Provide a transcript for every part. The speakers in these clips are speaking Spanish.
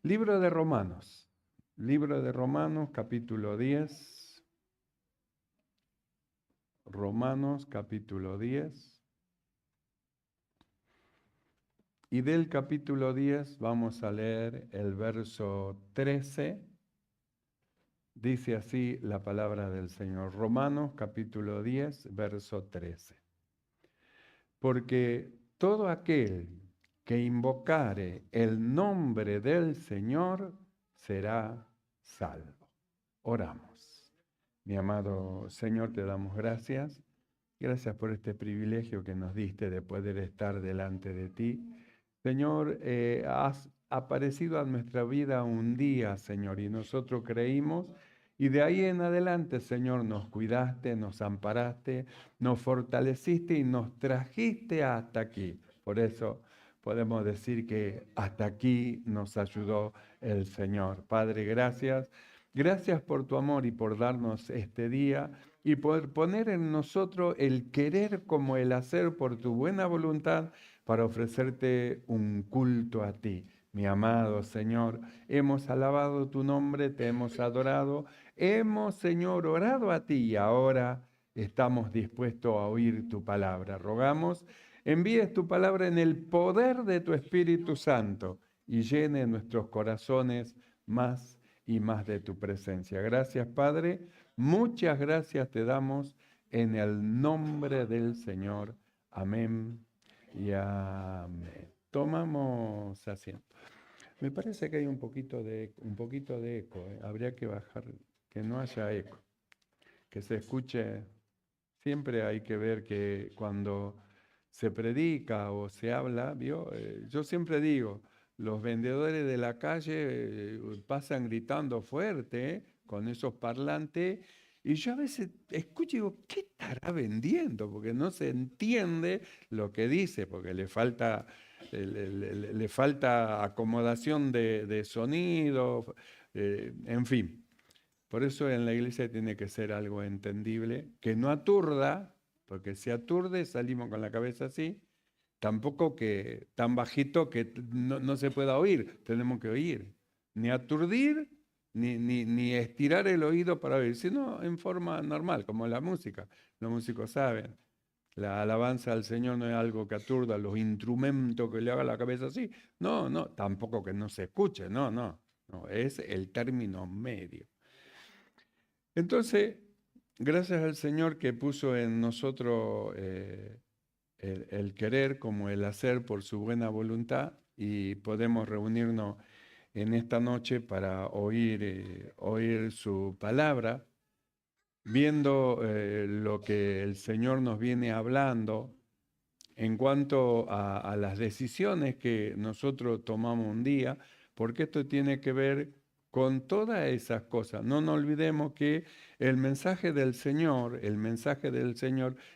Libro de Romanos, capítulo 10. Romanos, capítulo 10. Y del capítulo 10 vamos a leer el verso 13. Dice así la palabra del Señor. Romanos, capítulo 10, verso 13. Porque todo aquel que invocare el nombre del Señor será salvo. Oramos. Mi amado Señor, te damos gracias. Gracias por este privilegio que nos diste de poder estar delante de ti. Señor, has aparecido a nuestra vida un día, Señor, y nosotros creímos, y de ahí en adelante, Señor, nos cuidaste, nos amparaste, nos fortaleciste y nos trajiste hasta aquí. Por eso podemos decir que hasta aquí nos ayudó el Señor. Padre, gracias. Gracias por tu amor y por darnos este día y por poner en nosotros el querer como el hacer por tu buena voluntad para ofrecerte un culto a ti. Mi amado Señor, hemos alabado tu nombre, te hemos adorado, hemos, Señor, orado a ti y ahora estamos dispuestos a oír tu palabra. Rogamos, envíes tu palabra en el poder de tu Espíritu Santo y llene nuestros corazones más y más de tu presencia. Gracias, Padre. Muchas gracias te damos en el nombre del Señor. Amén y amén. Tomamos asiento. Me parece que hay un poquito de eco. Habría que bajar, que no haya eco, que se escuche. Siempre hay que ver que cuando se predica o se habla, ¿vio? Yo siempre digo, los vendedores de la calle pasan gritando fuerte, con esos parlantes, y yo a veces escucho y digo, ¿qué estará vendiendo? Porque no se entiende lo que dice, porque le falta, le falta acomodación de sonido, en fin. Por eso en la iglesia tiene que ser algo entendible, que no aturda, porque si aturde salimos con la cabeza así, tampoco que tan bajito que no se pueda oír, tenemos que oír. Ni aturdir, ni estirar el oído para oír, sino en forma normal, como la música. Los músicos saben, la alabanza al Señor no es algo que aturda, los instrumentos que le haga la cabeza así. No, no, tampoco que no se escuche, no, es el término medio. Entonces, gracias al Señor que puso en nosotros el querer como el hacer por su buena voluntad y podemos reunirnos en esta noche para oír su palabra, viendo lo que el Señor nos viene hablando en cuanto a las decisiones que nosotros tomamos un día, porque esto tiene que ver con todas esas cosas. No nos olvidemos que el mensaje del Señor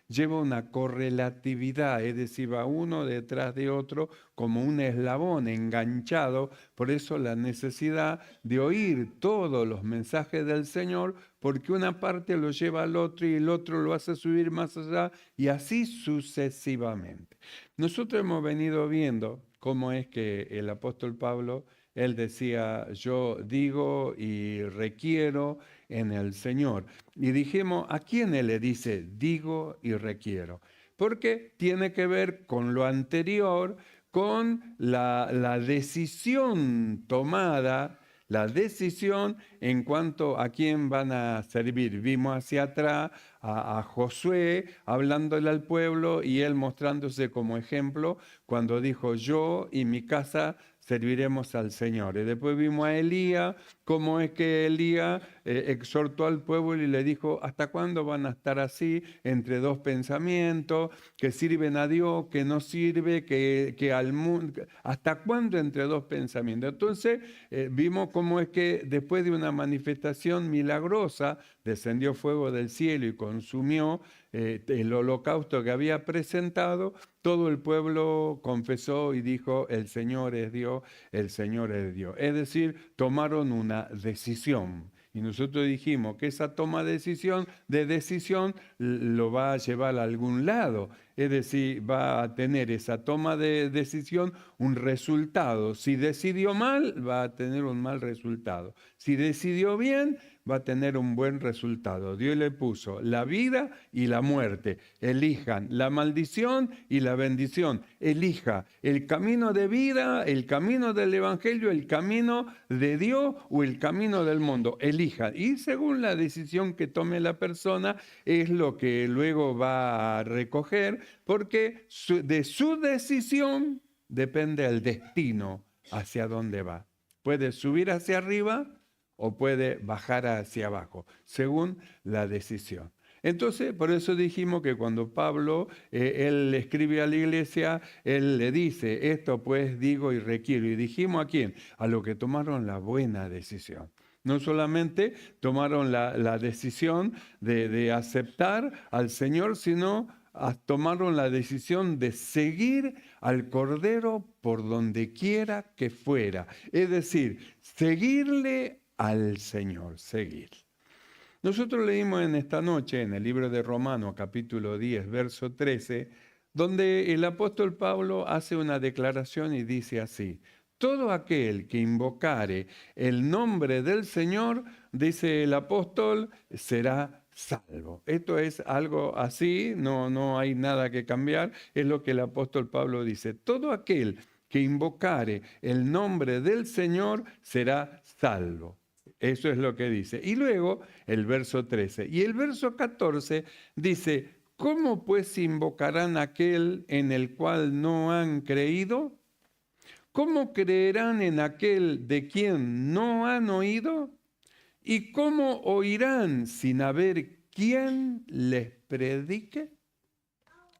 lleva una correlatividad, es decir, va uno detrás de otro como un eslabón enganchado, por eso la necesidad de oír todos los mensajes del Señor, porque una parte lo lleva al otro y el otro lo hace subir más allá y así sucesivamente. Nosotros hemos venido viendo cómo es que el apóstol Pablo, él decía, yo digo y requiero en el Señor. Y dijimos, ¿a quién él le dice digo y requiero? Porque tiene que ver con lo anterior, con la decisión tomada, la decisión en cuanto a quién van a servir. Vimos hacia atrás a Josué hablándole al pueblo y él mostrándose como ejemplo cuando dijo yo y mi casa serviremos al Señor. Y después vimos a Elías, cómo es que Elías exhortó al pueblo y le dijo, ¿hasta cuándo van a estar así entre dos pensamientos, que sirven a Dios, que no sirve, que al mundo? ¿Hasta cuándo entre dos pensamientos? Entonces vimos cómo es que después de una manifestación milagrosa, descendió fuego del cielo y consumió el holocausto que había presentado, todo el pueblo confesó y dijo, el Señor es Dios, el Señor es Dios. Es decir, tomaron una decisión. Y nosotros dijimos que esa toma de decisión lo va a llevar a algún lado. es decir, va a tener esa toma de decisión un resultado. Si decidió mal, va a tener un mal resultado. Si decidió bien, va a tener un buen resultado. Dios le puso la vida y la muerte. Elijan la maldición y la bendición. Elija el camino de vida, el camino del Evangelio, el camino de Dios o el camino del mundo. Elija. Y según la decisión que tome la persona, es lo que luego va a recoger, porque de su decisión depende el destino hacia dónde va. Puede subir hacia arriba o puede bajar hacia abajo, según la decisión. Entonces, por eso dijimos que cuando Pablo, él le escribe a la iglesia, él le dice, esto pues digo y requiero. Y dijimos a quién, a los que tomaron la buena decisión. No solamente tomaron la decisión de aceptar al Señor, sino tomaron la decisión de seguir al Cordero por donde quiera que fuera. Es decir, seguirle al Señor, seguir. Nosotros leímos en esta noche en el libro de Romanos, capítulo 10, verso 13, donde el apóstol Pablo hace una declaración y dice así: todo aquel que invocare el nombre del Señor, dice el apóstol, será salvo. Esto es algo así, no hay nada que cambiar, es lo que el apóstol Pablo dice. Todo aquel que invocare el nombre del Señor será salvo. Eso es lo que dice. Y luego el verso 13. Y el verso 14 dice, ¿cómo pues invocarán aquel en el cual no han creído? ¿Cómo creerán en aquel de quien no han oído? ¿Y cómo oirán sin haber quien les predique?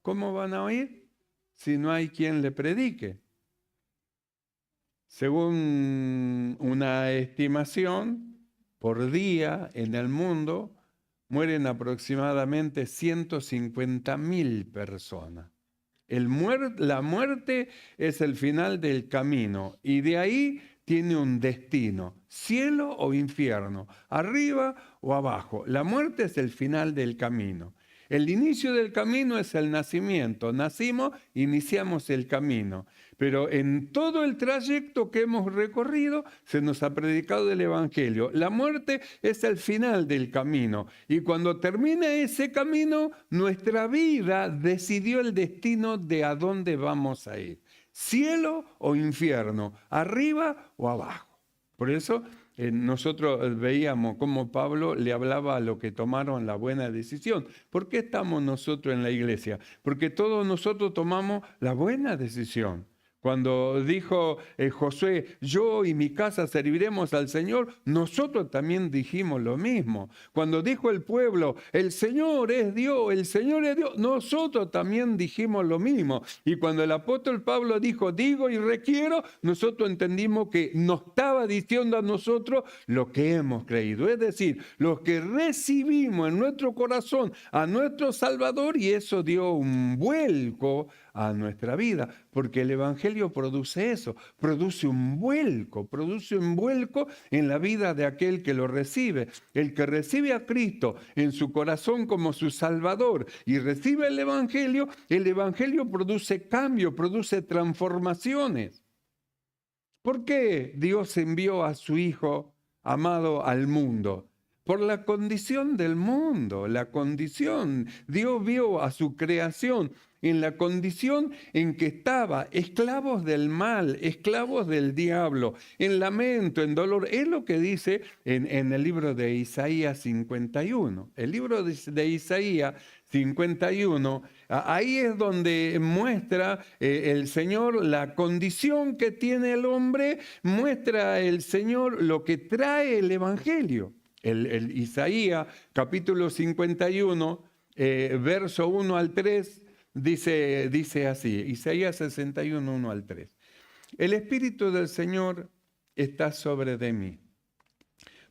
¿Cómo van a oír si no hay quien le predique? Según una estimación, por día en el mundo mueren aproximadamente 150.000 personas. La muerte es el final del camino y de ahí tiene un destino, cielo o infierno, arriba o abajo. La muerte es el final del camino. El inicio del camino es el nacimiento. Nacimos, iniciamos el camino. Pero en todo el trayecto que hemos recorrido se nos ha predicado el Evangelio. La muerte es el final del camino. Y cuando termina ese camino, nuestra vida decidió el destino de a dónde vamos a ir. Cielo o infierno, arriba o abajo. Por eso nosotros veíamos cómo Pablo le hablaba a los que tomaron la buena decisión. ¿Por qué estamos nosotros en la iglesia? Porque todos nosotros tomamos la buena decisión. Cuando dijo Josué, yo y mi casa serviremos al Señor, nosotros también dijimos lo mismo. Cuando dijo el pueblo, el Señor es Dios, el Señor es Dios, nosotros también dijimos lo mismo. Y cuando el apóstol Pablo dijo, digo y requiero, nosotros entendimos que nos estaba diciendo a nosotros lo que hemos creído. Es decir, lo que recibimos en nuestro corazón a nuestro Salvador, y eso dio un vuelco a nuestra vida, porque el Evangelio produce eso, produce un vuelco en la vida de aquel que lo recibe. El que recibe a Cristo en su corazón como su Salvador y recibe el Evangelio produce cambio, produce transformaciones. ¿Por qué Dios envió a su Hijo amado al mundo? Por la condición del mundo, la condición. Dios vio a su creación en la condición en que estaba, esclavos del mal, esclavos del diablo, en lamento, en dolor. Es lo que dice en el libro de Isaías 51. El libro de Isaías 51, ahí es donde muestra el Señor la condición que tiene el hombre, muestra el Señor lo que trae el Evangelio. El Isaías capítulo 51, verso 1 al 3, dice así, Isaías 61, 1 al 3. El Espíritu del Señor está sobre de mí,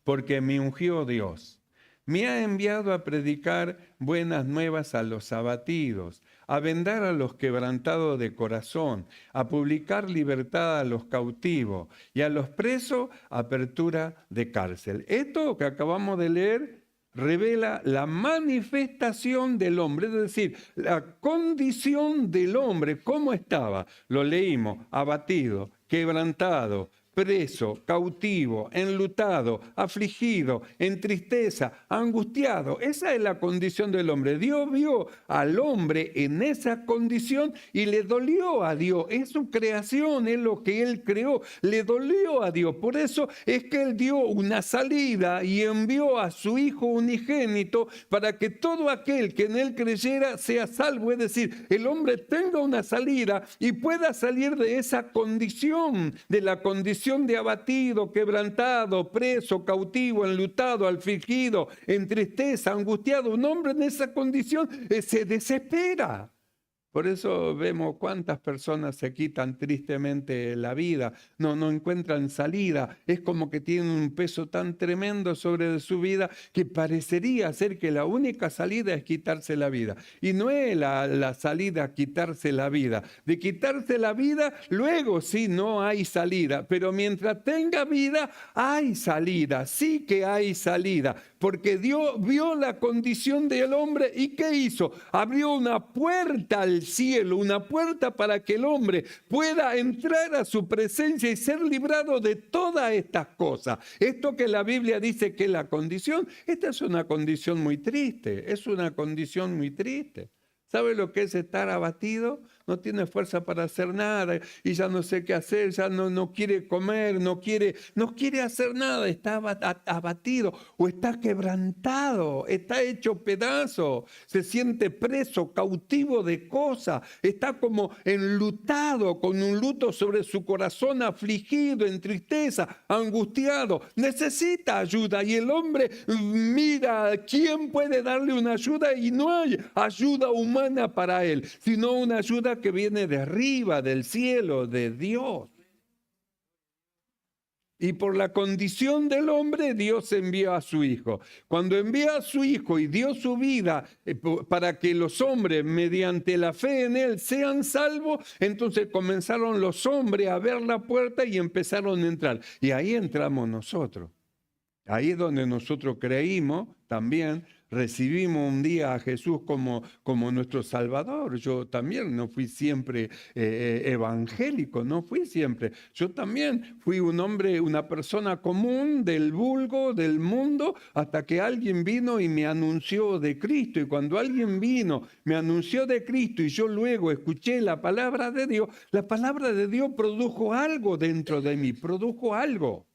porque me ungió Dios. Me ha enviado a predicar buenas nuevas a los abatidos, a vendar a los quebrantados de corazón, a publicar libertad a los cautivos y a los presos apertura de cárcel. Esto que acabamos de leer revela la manifestación del hombre, es decir, la condición del hombre, ¿cómo estaba? Lo leímos, abatido, quebrantado, preso, cautivo, enlutado, afligido, en tristeza, angustiado. Esa es la condición del hombre. Dios vio al hombre en esa condición y le dolió a Dios. Es su creación, es lo que Él creó. Le dolió a Dios. Por eso es que Él dio una salida y envió a su Hijo unigénito para que todo aquel que en Él creyera sea salvo. Es decir, el hombre tenga una salida y pueda salir de esa condición, de la condición de abatido, quebrantado, preso, cautivo, enlutado, afligido, en tristeza, angustiado. Un hombre en esa condición se desespera. Por eso vemos cuántas personas se quitan tristemente la vida, no encuentran salida. Es como que tienen un peso tan tremendo sobre su vida que parecería ser que la única salida es quitarse la vida. Y no es la salida quitarse la vida. De quitarse la vida, luego sí no hay salida. Pero mientras tenga vida, hay salida. Sí que hay salida. Porque Dios vio la condición del hombre y ¿qué hizo? Abrió una puerta al cielo, una puerta para que el hombre pueda entrar a su presencia y ser librado de todas estas cosas. Esto que la Biblia dice que es la condición, esta es una condición muy triste, es una condición muy triste. ¿Sabe lo que es estar abatido? No tiene fuerza para hacer nada y ya no sé qué hacer, ya no quiere comer, no quiere hacer nada, está abatido o está quebrantado, está hecho pedazo, se siente preso, cautivo de cosas, está como enlutado, con un luto sobre su corazón, afligido, en tristeza, angustiado, necesita ayuda y el hombre mira quién puede darle una ayuda y no hay ayuda humana para él, sino una ayuda que viene de arriba, del cielo, de Dios. Y por la condición del hombre, Dios envió a su Hijo. Cuando envió a su Hijo y dio su vida para que los hombres, mediante la fe en Él, sean salvos, entonces comenzaron los hombres a ver la puerta y empezaron a entrar. Y ahí entramos nosotros. Ahí es donde nosotros creímos también, recibimos un día a Jesús como nuestro Salvador. Yo también no fui siempre evangélico, no fui siempre. Yo también fui un hombre, una persona común del vulgo, del mundo, hasta que alguien vino y me anunció de Cristo. Y cuando alguien vino, me anunció de Cristo y yo luego escuché la palabra de Dios, la palabra de Dios produjo algo dentro de mí, produjo algo.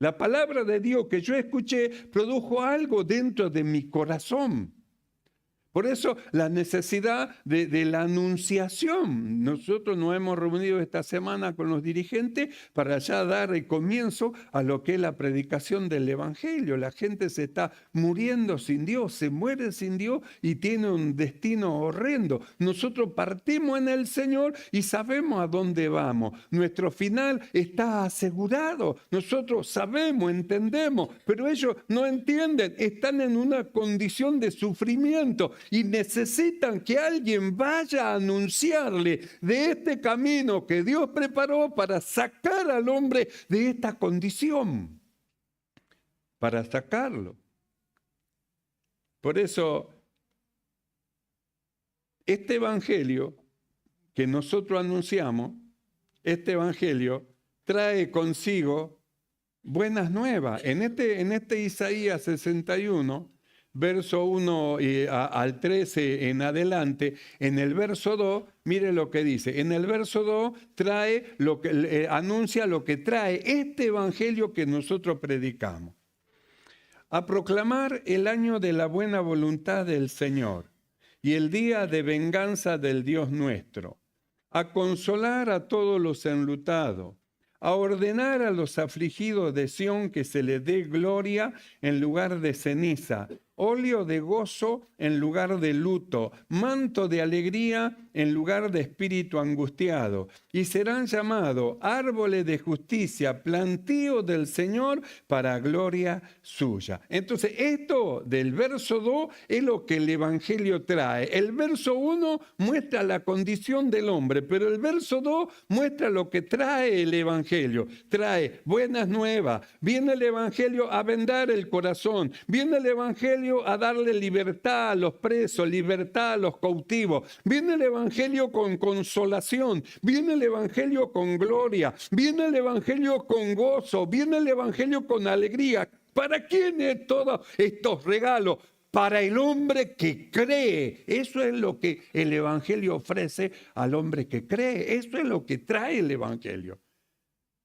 La palabra de Dios que yo escuché produjo algo dentro de mi corazón. Por eso la necesidad de la anunciación. Nosotros nos hemos reunido esta semana con los dirigentes para ya dar el comienzo a lo que es la predicación del Evangelio. La gente se está muriendo sin Dios, se muere sin Dios y tiene un destino horrendo. Nosotros partimos en el Señor y sabemos a dónde vamos. Nuestro final está asegurado. Nosotros sabemos, entendemos, pero ellos no entienden. Están en una condición de sufrimiento y necesitan que alguien vaya a anunciarle de este camino que Dios preparó para sacar al hombre de esta condición, para sacarlo. Por eso, este evangelio que nosotros anunciamos, este evangelio trae consigo buenas nuevas. En este Isaías 61, verso 1 al 13 en adelante, en el verso 2, mire lo que dice. En el verso 2 trae anuncia lo que trae este evangelio que nosotros predicamos. A proclamar el año de la buena voluntad del Señor y el día de venganza del Dios nuestro, a consolar a todos los enlutados, a ordenar a los afligidos de Sión que se les dé gloria en lugar de ceniza, óleo de gozo en lugar de luto, manto de alegría en lugar de espíritu angustiado. Y serán llamados árboles de justicia, plantío del Señor para gloria suya. Entonces, esto del verso 2 es lo que el Evangelio trae. El verso 1 muestra la condición del hombre, pero el verso 2 muestra lo que trae el Evangelio. Trae buenas nuevas. Viene el Evangelio a vendar el corazón. Viene el Evangelio a darle libertad a los presos, libertad a los cautivos. Viene el Evangelio con consolación. Viene el Evangelio con gloria. Viene el Evangelio con gozo. Viene el Evangelio con alegría. ¿Para quién es todos estos regalos? Para el hombre que cree. Eso es lo que el Evangelio ofrece al hombre que cree. Eso es lo que trae el Evangelio.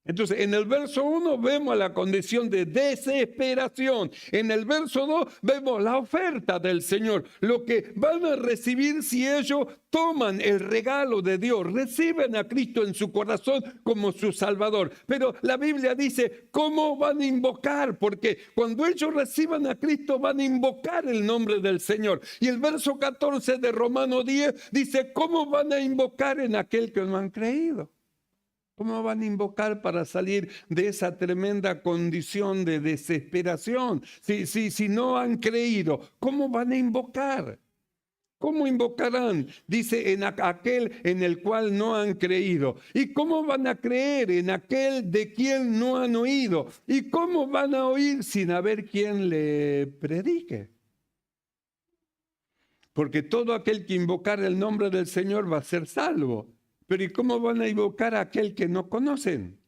Entonces, en el verso 1 vemos la condición de desesperación. En el verso 2 vemos la oferta del Señor, lo que van a recibir si ellos toman el regalo de Dios, reciben a Cristo en su corazón como su Salvador. Pero la Biblia dice, ¿cómo van a invocar? Porque cuando ellos reciban a Cristo van a invocar el nombre del Señor. Y el verso 14 de Romanos 10 dice, ¿cómo van a invocar en aquel que no han creído? ¿Cómo van a invocar para salir de esa tremenda condición de desesperación? Si no han creído, ¿cómo van a invocar? ¿Cómo invocarán? Dice, en aquel en el cual no han creído. ¿Y cómo van a creer en aquel de quien no han oído? ¿Y cómo van a oír sin haber quien le predique? Porque todo aquel que invocar el nombre del Señor va a ser salvo. Pero ¿y cómo van a invocar a aquel que no conocen?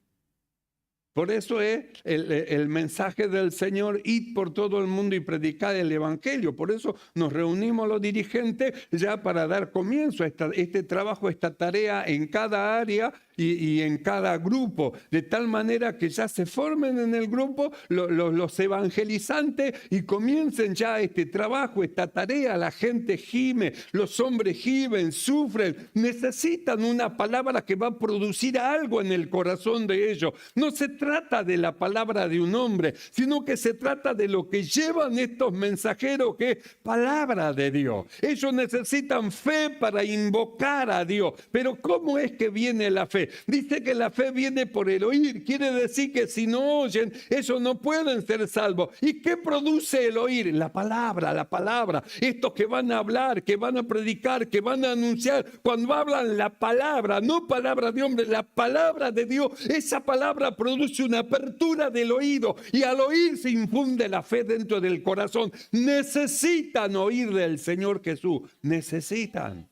Por eso es el mensaje del Señor, id por todo el mundo y predicad el Evangelio. Por eso nos reunimos los dirigentes ya para dar comienzo a este trabajo, esta tarea en cada área y en cada grupo, de tal manera que ya se formen en el grupo los evangelizantes y comiencen ya este trabajo, esta tarea. La gente gime, los hombres gimen, sufren, necesitan una palabra que va a producir algo en el corazón de ellos. No se trata de la palabra de un hombre, sino que se trata de lo que llevan estos mensajeros, que es palabra de Dios. Ellos necesitan fe para invocar a Dios. Pero ¿cómo es que viene la fe? Dice que la fe viene por el oír. Quiere decir que si no oyen, ellos no pueden ser salvos. ¿Y qué produce el oír? La palabra, la palabra. Estos que van a hablar, que van a predicar, que van a anunciar, cuando hablan la palabra, no palabra de hombre, la palabra de Dios, esa palabra produce una apertura del oído y al oír se infunde la fe dentro del corazón. Necesitan oír del Señor Jesús. Necesitan.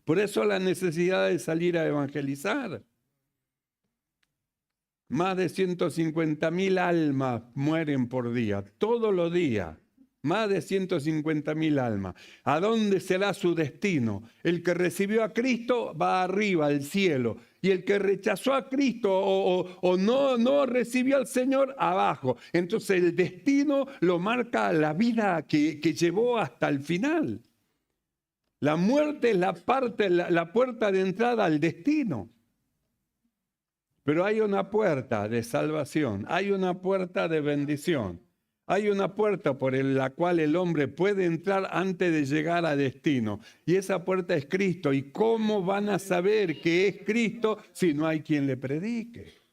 Por eso la necesidad de salir a evangelizar. Más de 150.000 almas mueren por día, todos los días. Más de 150.000 almas. ¿A dónde será su destino? El que recibió a Cristo va arriba, al cielo. Y el que rechazó a Cristo o no recibió al Señor, abajo. Entonces el destino lo marca la vida que llevó hasta el final. La muerte es la puerta de entrada al destino. Pero hay una puerta de salvación, hay una puerta de bendición. Hay una puerta por la cual el hombre puede entrar antes de llegar a destino. Y esa puerta es Cristo. ¿Y cómo van a saber que es Cristo si no hay quien le predique?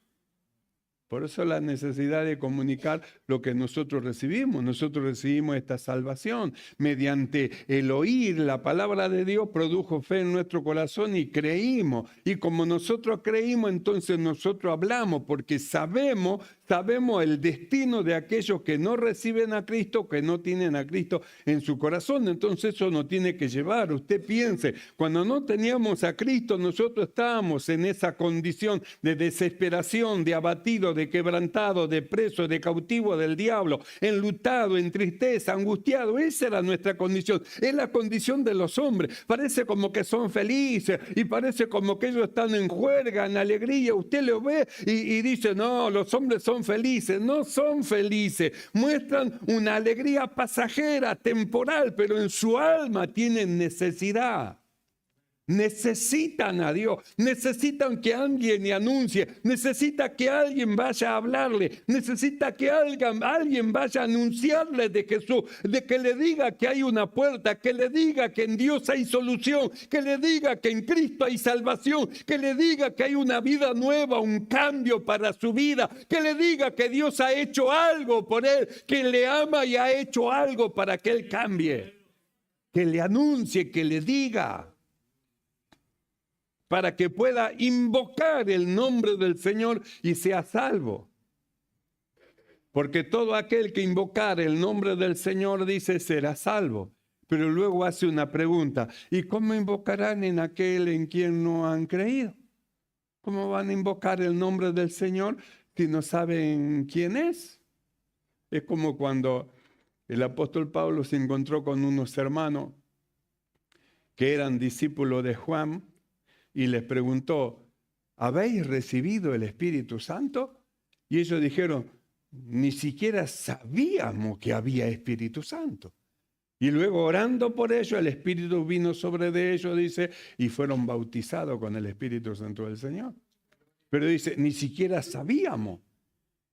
Por eso la necesidad de comunicar lo que nosotros recibimos. Nosotros recibimos esta salvación. Mediante el oír la palabra de Dios produjo fe en nuestro corazón y creímos. Y como nosotros creímos, entonces nosotros hablamos porque sabemos el destino de aquellos que no reciben a Cristo, que no tienen a Cristo en su corazón. Entonces eso nos tiene que llevar. Usted piense, cuando no teníamos a Cristo, nosotros estábamos en esa condición de desesperación, de abatido, de quebrantado, de preso, de cautivo del diablo, enlutado, en tristeza, angustiado. Esa era nuestra condición. Es la condición de los hombres. Parece como que son felices y parece como que ellos están en juerga, en alegría. Usted lo ve y dice, no, los hombres son felices. No son felices. Muestran una alegría pasajera, temporal, pero en su alma tienen necesidad. Necesitan a Dios, necesitan que alguien le anuncie, necesita que alguien vaya a hablarle, necesita que alguien vaya a anunciarle de Jesús, de que le diga que hay una puerta, que le diga que en Dios hay solución, que le diga que en Cristo hay salvación, que le diga que hay una vida nueva, un cambio para su vida, que le diga que Dios ha hecho algo por él, que le ama y ha hecho algo para que él cambie, que le anuncie, que le diga, para que pueda invocar el nombre del Señor y sea salvo. Porque todo aquel que invocar el nombre del Señor, dice, será salvo. Pero luego hace una pregunta: ¿y cómo invocarán en aquel en quien no han creído? ¿Cómo van a invocar el nombre del Señor si no saben quién es? Es como cuando el apóstol Pablo se encontró con unos hermanos que eran discípulos de Juan y les preguntó: ¿habéis recibido el Espíritu Santo? Y ellos dijeron: ni siquiera sabíamos que había Espíritu Santo. Y luego, orando por ellos, el Espíritu vino sobre de ellos, dice, y fueron bautizados con el Espíritu Santo del Señor. Pero dice, ni siquiera sabíamos.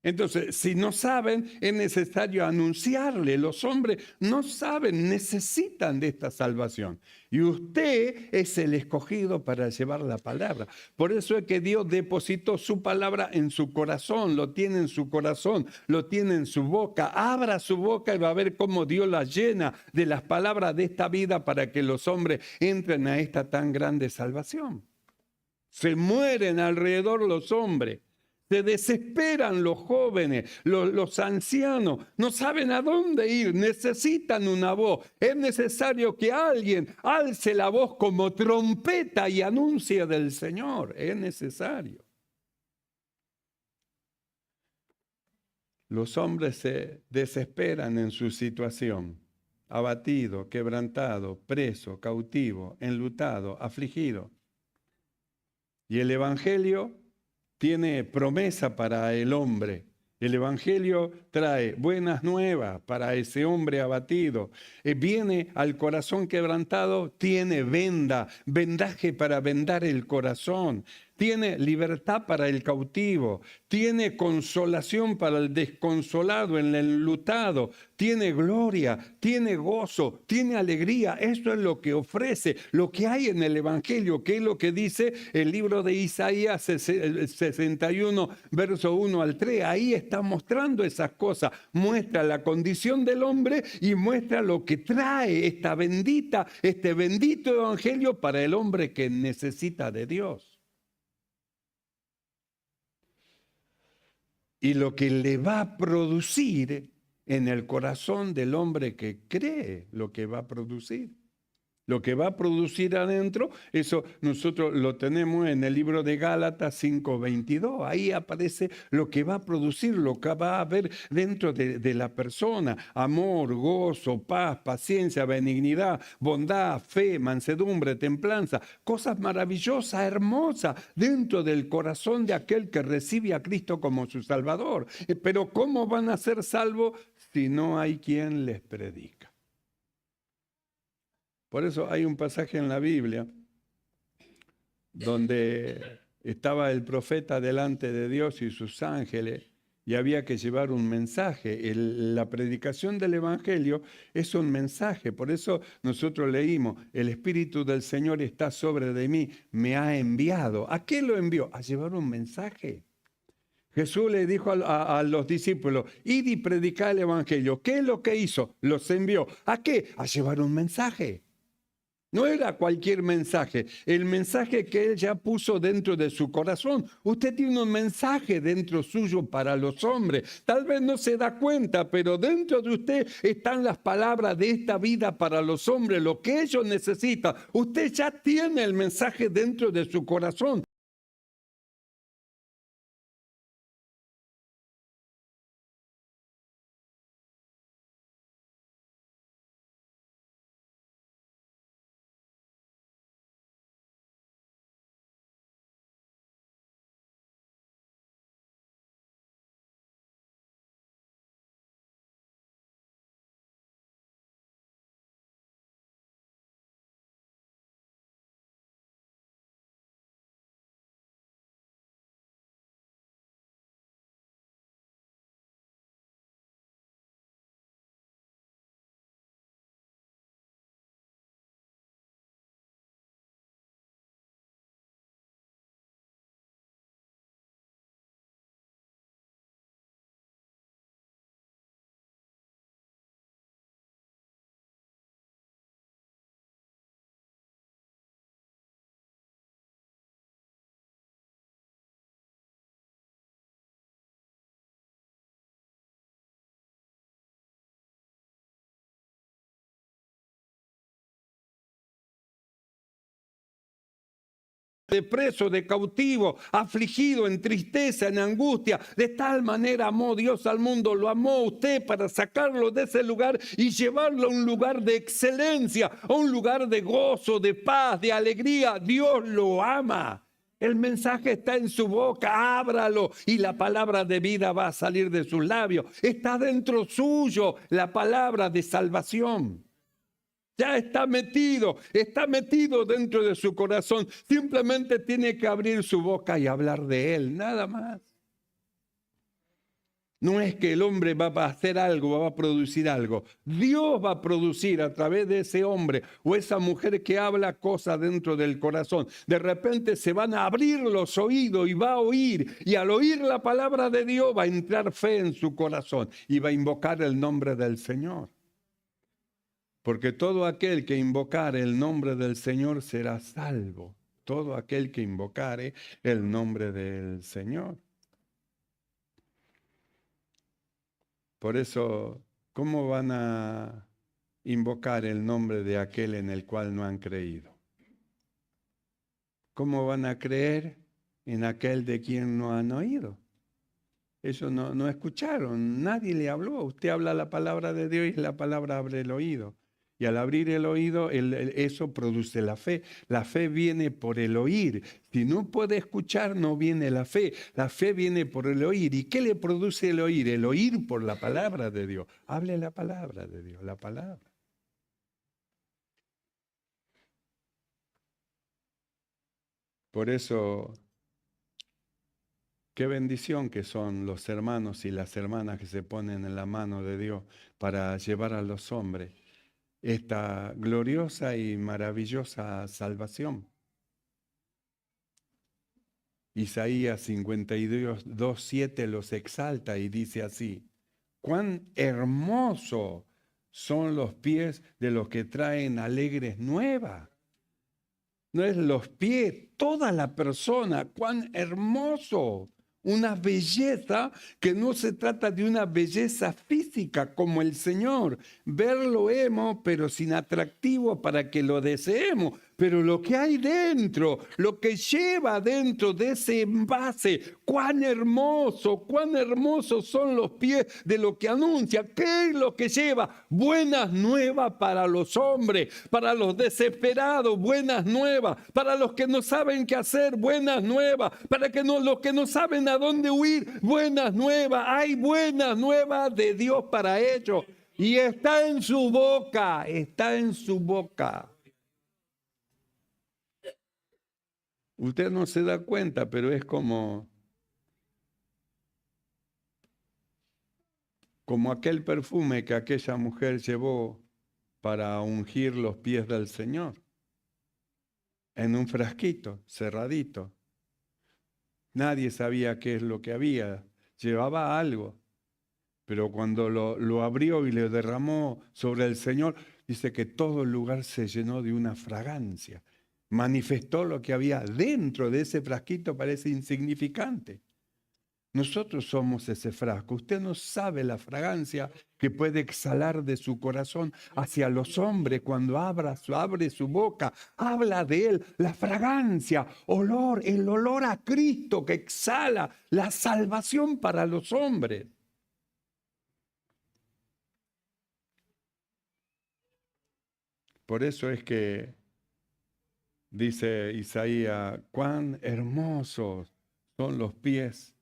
Entonces, si no saben, es necesario anunciarle. Los hombres no saben, necesitan de esta salvación. Y usted es el escogido para llevar la palabra. Por eso es que Dios depositó su palabra en su corazón, lo tiene en su corazón, lo tiene en su boca. Abra su boca y va a ver cómo Dios la llena de las palabras de esta vida para que los hombres entren a esta tan grande salvación. Se mueren alrededor los hombres. Se desesperan los jóvenes, los ancianos, no saben a dónde ir, necesitan una voz. Es necesario que alguien alce la voz como trompeta y anuncie del Señor. Es necesario. Los hombres se desesperan en su situación, abatido, quebrantado, preso, cautivo, enlutado, afligido. Y el Evangelio tiene promesa para el hombre. El Evangelio trae buenas nuevas para ese hombre abatido. Viene al corazón quebrantado, tiene vendaje para vendar el corazón. Tiene libertad para el cautivo, tiene consolación para el desconsolado, el enlutado, tiene gloria, tiene gozo, tiene alegría. Eso es lo que ofrece, lo que hay en el Evangelio, que es lo que dice el libro de Isaías 61, verso 1 al 3. Ahí está mostrando esas cosas, muestra la condición del hombre y muestra lo que trae este bendito Evangelio para el hombre que necesita de Dios. Y lo que le va a producir en el corazón del hombre que cree, lo que va a producir. Lo que va a producir adentro, eso nosotros lo tenemos en el libro de Gálatas 5:22. Ahí aparece lo que va a producir, lo que va a haber dentro de la persona: amor, gozo, paz, paciencia, benignidad, bondad, fe, mansedumbre, templanza. Cosas maravillosas, hermosas, dentro del corazón de aquel que recibe a Cristo como su Salvador. Pero ¿cómo van a ser salvos si no hay quien les predica? Por eso hay un pasaje en la Biblia donde estaba el profeta delante de Dios y sus ángeles y había que llevar un mensaje. La predicación del Evangelio es un mensaje. Por eso nosotros leímos: el Espíritu del Señor está sobre de mí, me ha enviado. ¿A qué lo envió? A llevar un mensaje. Jesús le dijo a los discípulos: id y predicad el Evangelio. ¿Qué es lo que hizo? Los envió. ¿A qué? A llevar un mensaje. No era cualquier mensaje, el mensaje que él ya puso dentro de su corazón. Usted tiene un mensaje dentro suyo para los hombres. Tal vez no se da cuenta, pero dentro de usted están las palabras de esta vida para los hombres, lo que ellos necesitan. Usted ya tiene el mensaje dentro de su corazón. de preso, de cautivo, afligido, en tristeza, en angustia. De tal manera amó Dios al mundo, lo amó a usted para sacarlo de ese lugar y llevarlo a un lugar de excelencia, a un lugar de gozo, de paz, de alegría. Dios lo ama. El mensaje está en su boca, ábralo y la palabra de vida va a salir de sus labios. Está dentro suyo la palabra de salvación. Ya está metido dentro de su corazón. Simplemente tiene que abrir su boca y hablar de él, nada más. No es que el hombre va a hacer algo, va a producir algo. Dios va a producir a través de ese hombre o esa mujer que habla cosas dentro del corazón. De repente se van a abrir los oídos y va a oír. Y al oír la palabra de Dios va a entrar fe en su corazón y va a invocar el nombre del Señor. Porque todo aquel que invocare el nombre del Señor será salvo. Todo aquel que invocare el nombre del Señor. Por eso, ¿cómo van a invocar el nombre de aquel en el cual no han creído? ¿Cómo van a creer en aquel de quien no han oído? Ellos no escucharon, nadie le habló. Usted habla la palabra de Dios y la palabra abre el oído. Y al abrir el oído, eso produce la fe. La fe viene por el oír. Si no puede escuchar, no viene la fe. La fe viene por el oír. ¿Y qué le produce el oír? El oír por la palabra de Dios. Hable la palabra de Dios, la palabra. Por eso, qué bendición que son los hermanos y las hermanas que se ponen en la mano de Dios para llevar a los hombres esta gloriosa y maravillosa salvación. Isaías 52:7 los exalta y dice así: cuán hermosos son los pies de los que traen alegres nuevas. No es los pies, toda la persona, cuán hermoso. Una belleza que no se trata de una belleza física como el Señor. Verlo hemos, pero sin atractivo para que lo deseemos. Pero lo que hay dentro, lo que lleva dentro de ese envase, cuán hermosos son los pies de lo que anuncia. ¿Qué es lo que lleva? Buenas nuevas para los hombres, para los desesperados, buenas nuevas, para los que no saben qué hacer, buenas nuevas, para los que no saben a dónde huir, buenas nuevas. Hay buenas nuevas de Dios para ellos. Y está en su boca, está en su boca. Usted no se da cuenta, pero es como aquel perfume que aquella mujer llevó para ungir los pies del Señor, en un frasquito cerradito. Nadie sabía qué es lo que había, llevaba algo, pero cuando lo abrió y le derramó sobre el Señor, dice que todo el lugar se llenó de una fragancia. Manifestó lo que había dentro de ese frasquito, parece insignificante. Nosotros somos ese frasco. Usted no sabe la fragancia que puede exhalar de su corazón hacia los hombres cuando abre su boca. Habla de él, la fragancia, el olor a Cristo que exhala, la salvación para los hombres. Por eso es que dice Isaías, cuán hermosos son los pies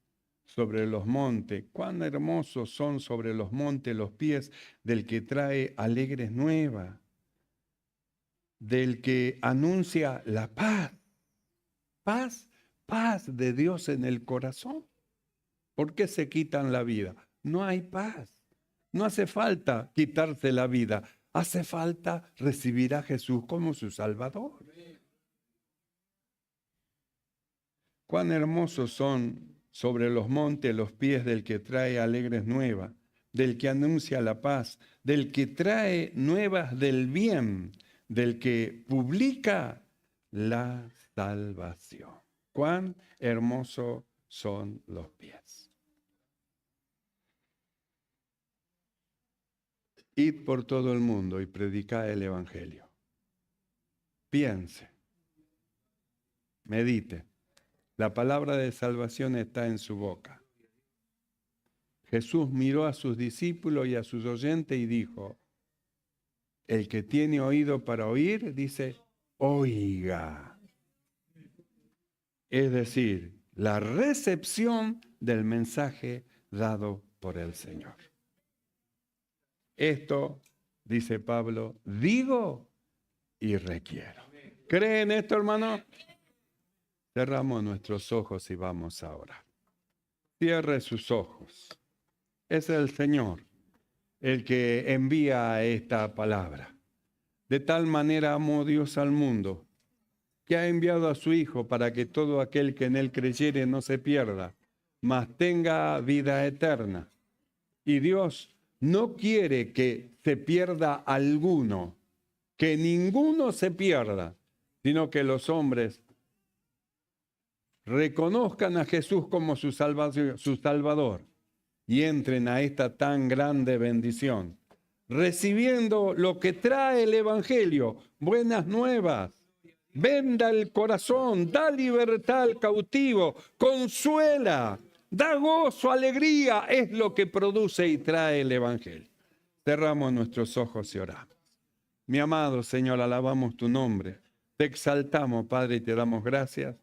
sobre los montes, cuán hermosos son sobre los montes los pies del que trae alegres nuevas, del que anuncia la paz de Dios en el corazón. ¿Por qué se quitan la vida? No hay paz. No hace falta quitarse la vida, hace falta recibir a Jesús como su Salvador. Cuán hermosos son sobre los montes los pies del que trae alegres nuevas, del que anuncia la paz, del que trae nuevas del bien, del que publica la salvación. Cuán hermosos son los pies. Id por todo el mundo y predicad el Evangelio. Piense. medite. La palabra de salvación está en su boca. Jesús miró a sus discípulos y a sus oyentes y dijo, el que tiene oído para oír, dice, oiga. Es decir, la recepción del mensaje dado por el Señor. Esto, dice Pablo, digo y requiero. ¿Creen esto, hermano? Cerramos nuestros ojos y vamos a orar. Cierre sus ojos. Es el Señor el que envía esta palabra. De tal manera amó Dios al mundo, que ha enviado a su Hijo para que todo aquel que en él creyere no se pierda, mas tenga vida eterna. Y Dios no quiere que se pierda alguno, que ninguno se pierda, sino que los hombres reconozcan a Jesús como su Salvador y entren a esta tan grande bendición, recibiendo lo que trae el Evangelio, buenas nuevas. Venda el corazón, da libertad al cautivo, consuela, da gozo, alegría, es lo que produce y trae el Evangelio. Cerramos nuestros ojos y oramos. Mi amado Señor, alabamos tu nombre, te exaltamos, Padre, y te damos gracias.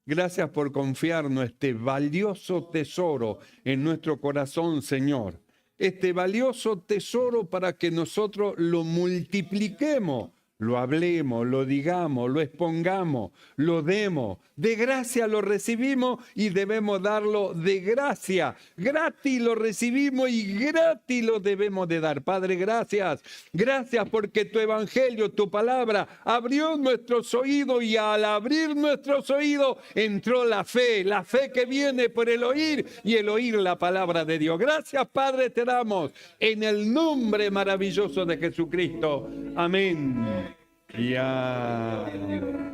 Gracias por confiarnos este valioso tesoro en nuestro corazón, Señor. Este valioso tesoro para que nosotros lo multipliquemos, lo hablemos, lo digamos, lo expongamos, lo demos. De gracia lo recibimos y debemos darlo de gracia. Gratis lo recibimos y gratis lo debemos de dar. Padre, gracias. Gracias porque tu evangelio, tu palabra, abrió nuestros oídos y al abrir nuestros oídos entró la fe que viene por el oír y el oír la palabra de Dios. Gracias, Padre, te damos en el nombre maravilloso de Jesucristo. Amén. Y amén.